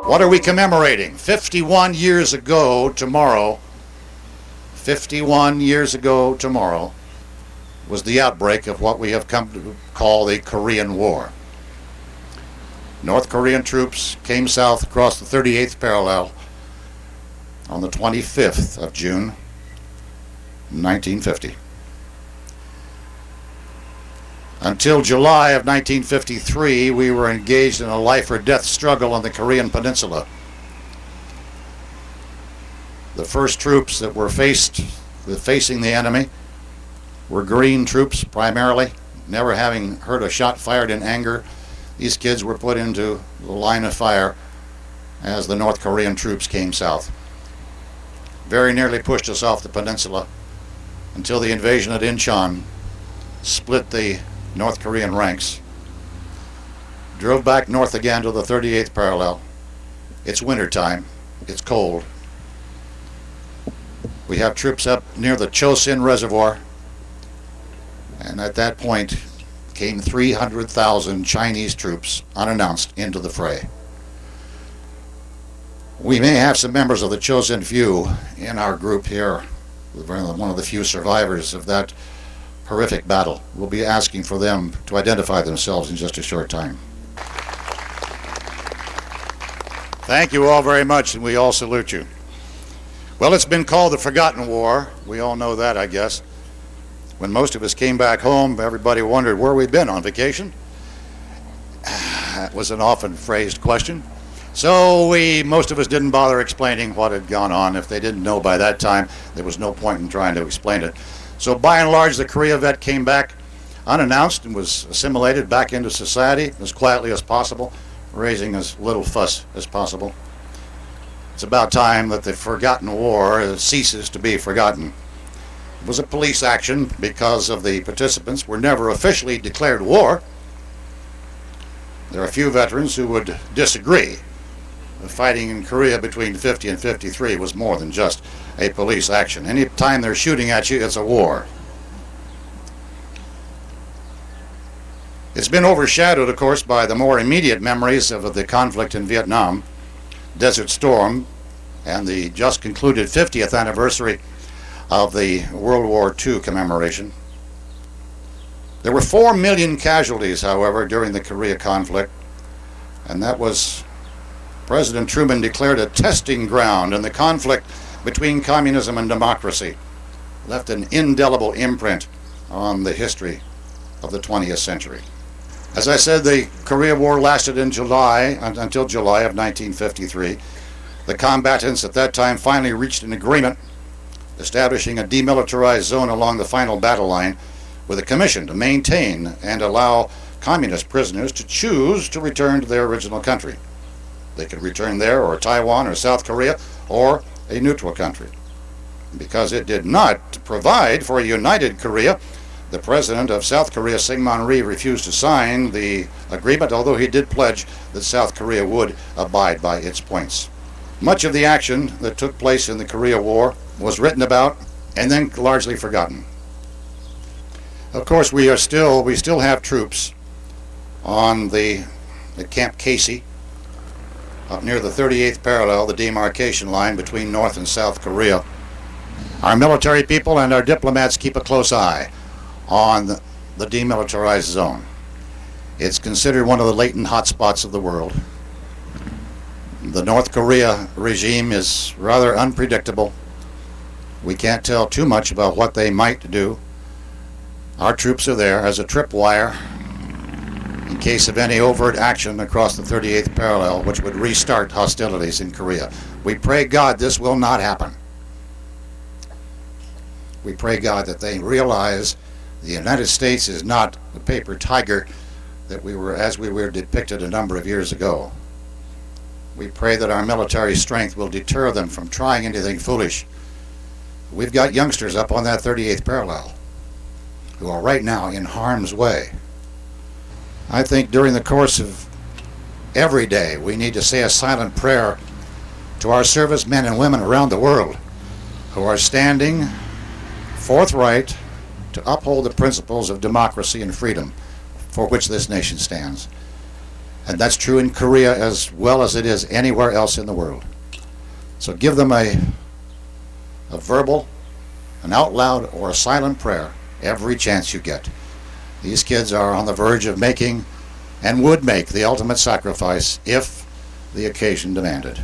What are we commemorating? 51 years ago tomorrow, 51 years ago tomorrow, was the outbreak of what we have come to call the Korean War. North Korean troops came south across the 38th parallel on the 25th of June, 1950. Until July of 1953, we were engaged in a life-or-death struggle on the Korean Peninsula. The first troops that were facing the enemy were green troops primarily, never having heard a shot fired in anger. These kids were put into the line of fire as the North Korean troops came south. Very nearly pushed us off the peninsula until the invasion at Incheon split the North Korean ranks. Drove back north again to the 38th parallel. It's winter time. It's cold. We have troops up near the Chosin Reservoir, and at that point came 300,000 Chinese troops unannounced into the fray. We may have some members of the Chosin Few in our group here, one of the few survivors of that horrific battle. We'll be asking for them to identify themselves in just a short time. Thank you all very much, and we all salute you. Well, it's been called the Forgotten War. We all know that, I guess. When most of us came back home, everybody wondered where we'd been on vacation. That was an often phrased question. So most of us didn't bother explaining what had gone on. If they didn't know by that time, there was no point in trying to explain it. So by and large, the Korea vet came back unannounced and was assimilated back into society as quietly as possible, raising as little fuss as possible. It's about time that the Forgotten War ceases to be forgotten. It was a police action because of the participants were never officially declared war. There are a few veterans who would disagree. The fighting in Korea between 50 and 53 was more than just a police action. Any time they're shooting at you, it's a war. It's been overshadowed, of course, by the more immediate memories of the conflict in Vietnam, Desert Storm, and the just concluded 50th anniversary of the World War II commemoration. There were 4 million casualties, however, during the Korea conflict, and that was President Truman declared a testing ground, and the conflict between communism and democracy left an indelible imprint on the history of the 20th century. As I said, the Korea War lasted until July of 1953. The combatants at that time finally reached an agreement establishing a demilitarized zone along the final battle line with a commission to maintain and allow communist prisoners to choose to return to their original country. They could return there, or Taiwan, or South Korea, or a neutral country. Because it did not provide for a united Korea, the president of South Korea, Syngman Rhee, refused to sign the agreement, although he did pledge that South Korea would abide by its points. Much of the action that took place in the Korea War was written about and then largely forgotten. Of course, we still have troops on the Camp Casey, up near the 38th parallel, the demarcation line between North and South Korea. Our military people and our diplomats keep a close eye on the demilitarized zone. It's considered one of the latent hotspots of the world. The North Korea regime is rather unpredictable. We can't tell too much about what they might do. Our troops are there as a tripwire in case of any overt action across the 38th parallel, which would restart hostilities in Korea. We pray God this will not happen. We pray God that they realize the United States is not the paper tiger that we were depicted a number of years ago. We pray that our military strength will deter them from trying anything foolish. We've got youngsters up on that 38th parallel who are right now in harm's way. I think during the course of every day we need to say a silent prayer to our servicemen and women around the world who are standing forthright to uphold the principles of democracy and freedom for which this nation stands. And that's true in Korea as well as it is anywhere else in the world. So give them a verbal, an out loud, or a silent prayer every chance you get. These kids are on the verge of making and would make the ultimate sacrifice if the occasion demanded.